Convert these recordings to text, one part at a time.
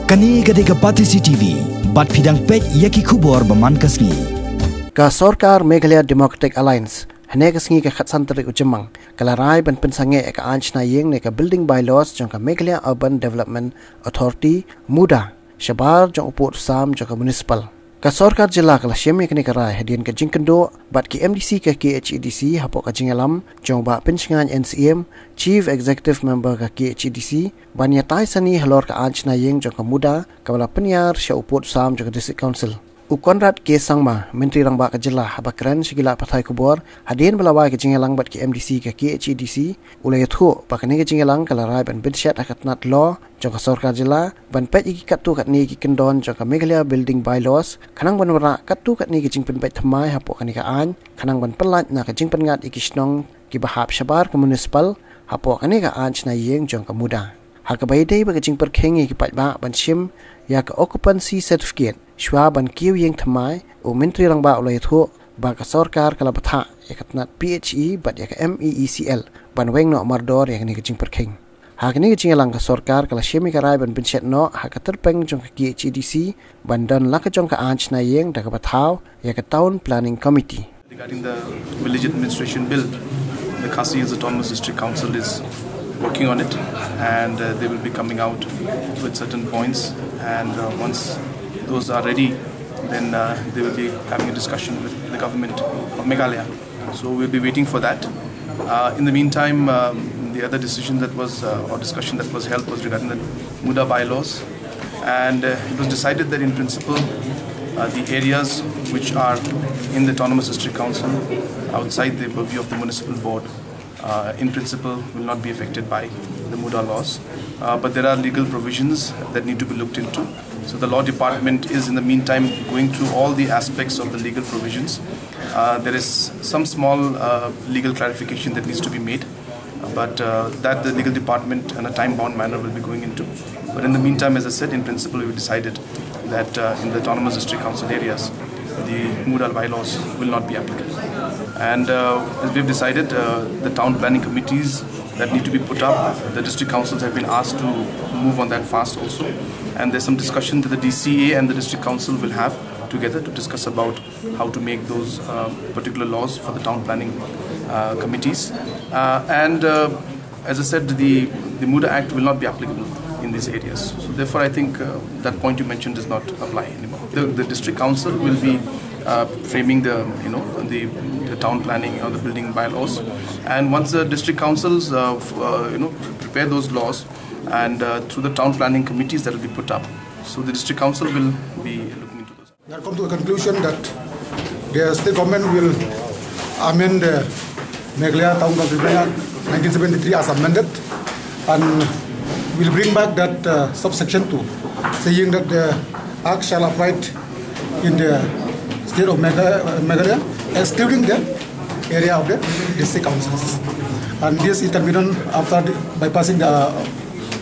Kani gadega pati CCTV, bat pidang pej yaki kubor baman kasngi. Ka Sorkar Meghalaya Democratic Alliance, hene kasngi ka khatsantri ujemang, kalarai ban pensange ka anchna Ïing ne ka building bylaws jong ka Meghalaya Urban Development Authority muda, Shabar jong uput sam jong ka Municipal. Ka Sorkar jila kala syemi kini karai hadian ka jingkendo bat ki MDC ka KHEDC hapok ka jingalam jong ba pensingan NCM Chief Executive Member ka KHEDC banya tai sani halor ka anchna Ïing jong ka muda kabala penyar sya uput sam jong ka District Council. Ukonrat ke sangma menteri rang ba ka jila habakran sigila pathai kubor hadian balawai ka jingalang bat ki MDC ka KHEDC ulay thu ba kani ka jingalang kala rai ban binshat akatnat law jong ka Sorkar jila ban pet iki katu kat ni ki kendon jong ka Meghalaya building bylaws kanang ban wara katu kat ni ki jingpen pet thamai hapok kani ka an kanang ban pelat na ka jingpen ngat iki snong ki bahap Shabar ka Municipal hapok kani ka an chna Ïing jong ka muda hakabai dei ba ka jingper khengi ki pat ba ban shim ya ka occupancy certificate shwa ban kiu Ïing thamai u menteri rang ba ulai thu ba ka Sorkar kala batha yakatnat PHE bat ya ka MECL ban Weng no mardor ya ni ka jingper kheng hakni ka jingalang ka Sorkar kala shemi ka rai ban binchet no haka terpeng jong ka KHEDC ban dan la ka jong ka anchna Ïing da ka Thaw ya ka Town Planning Committee. Regarding the village administration bill, the Khasi Autonomous District Council is working on it, and they will be coming out with certain points, and once those are ready, then they will be having a discussion with the government of Meghalaya. So we'll be waiting for that. In the meantime, the other decision that was or discussion that was held was regarding the Muda bylaws, and it was decided that in principle the areas which are in the Autonomous District Council outside the purview of the municipal board in principle will not be affected by the Muda laws, but there are legal provisions that need to be looked into. So the law department is in the meantime going through all the aspects of the legal provisions. There is some small legal clarification that needs to be made, but that the legal department in a time-bound manner will be going into. But in the meantime, as I said, in principle we decided that in the Autonomous District Council areas, the Muda bylaws will not be applicable. And as we have decided, the town planning committees that need to be put up, the district councils have been asked to move on that fast also. And there's some discussion that the DCA and the district council will have together to discuss about how to make those particular laws for the town planning committees. As I said, the Muda Act will not be applicable in these areas. So therefore, I think that point you mentioned does not apply anymore. The district council will be framing the town planning or the building bylaws, and once the district councils prepare those laws, and through the town planning committees that will be put up, so the district council will be looking into those. We have come to a conclusion that the state government will amend the Meghalaya Town Council Plan 1973 as amended, and will bring back that subsection 2, saying that the Act shall apply in the state of Meghalaya, excluding the area of the district councils. And this it can be done after by passing the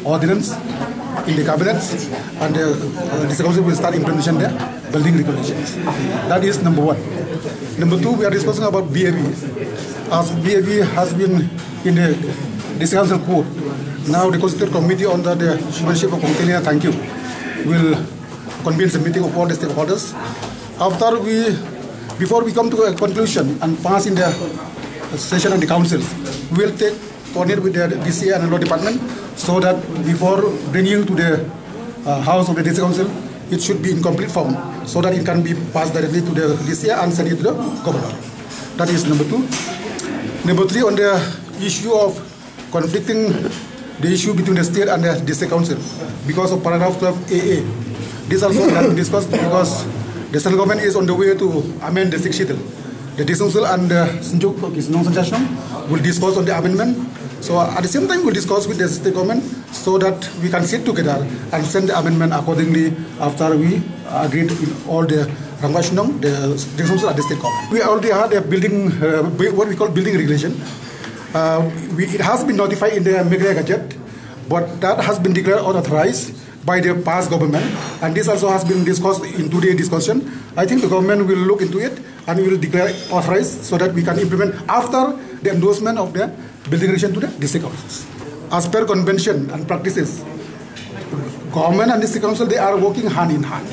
ordinance in the cabinets, and the district council will start implementation the building regulations. That is number one. Number two, we are discussing about VAB. As VAB has been in the district council code, now the Constituent Committee under the Chairmanship of Committee, thank you, will convene a meeting of all the stakeholders. Before we come to a conclusion and pass in the session of the councils, we will coordinate with the DCA and law department, so that before bringing to the house of the district council, it should be in complete form, so that it can be passed directly to the DCA and sent it to the governor. That is number two. Number three, on the issue of conflicting the issue between the state and the district council because of paragraph 12 AA. This also has been discussed because the central government is on the way to amend the district schedule. The district council and the Sinjuk will discuss on the amendment. So at the same time, we'll discuss with the state government so that we can sit together and send the amendment accordingly after we agreed in all the Rangwashnong, the district council and the state government. We already had a building, what we call building regulation. It has been notified in the Meghalaya Gazette, but that has been declared unauthorized by the past government, and this also has been discussed in today's discussion. I think the government will look into it and will declare authorized so that we can implement after the endorsement of the building regulation to the district councils. As per convention and practices, government and district council, they are working hand in hand.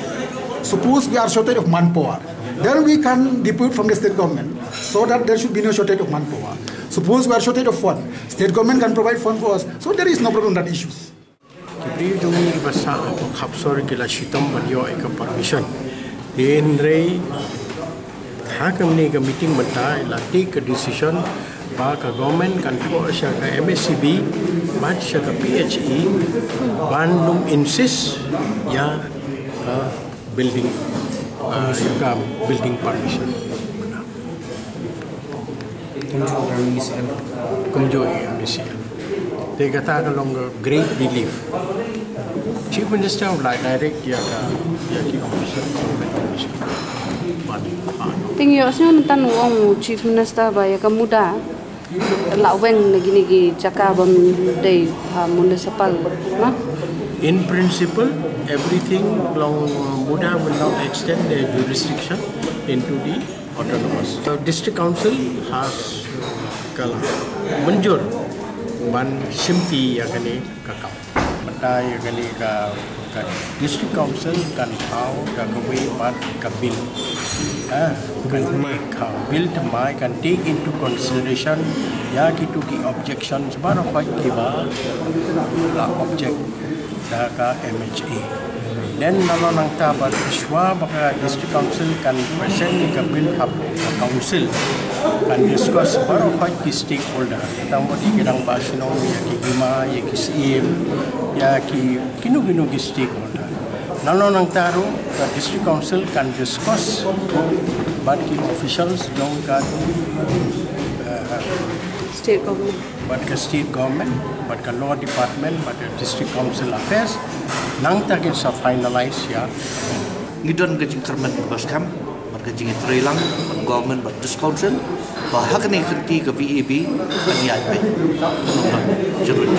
Suppose we are shortage of manpower, then we can depute from the state government so that there should be no shortage of manpower. Suppose we are shortage of fund, state government can provide fund for us, so there is no problem on that issues. Kibri dungi basa kapsor kila shitam banyo eka permission. Then rei hakam ni ka meeting bata la take a decision ba ka government kan ko sya ka MSCB ba sya ka PHE bandum insist ya building building permission. Kumjo MCL. They got a longer great relief. Chief Minister of direct ya official government official. Tingyo sino nantan wong Chief Minister ba ya kamuda la Weng nagi jaka bam day municipal na. In principle, everything long Buddha will not extend their jurisdiction into the autonomous. The district council has kala menjur ban simpi yakni kakau. Mata yakni ka district council kan Thaw dan kawai ban kabil. Kan bill mai kan take into consideration ya kitu ki objection sebarang fight kiba la object ka MHA. Then kalau nang tabat iswa baka district council kan present ni ka bill hub council kan discuss baru fight ki stakeholder tambah di gedang basno ya ki gima ya ki CM ya ki kinu ki stakeholder. Kalau nang taru ka district council kan discuss but ki officials dong ka State government. But ka state government, but ka law department, but ka district council affairs, nang tagin sa finalize ya. Ngidon ka jing termen bas kam, but ka jing trilang, government but district council, bah hak ni kerti ka VAB kan yai pe. Jerut.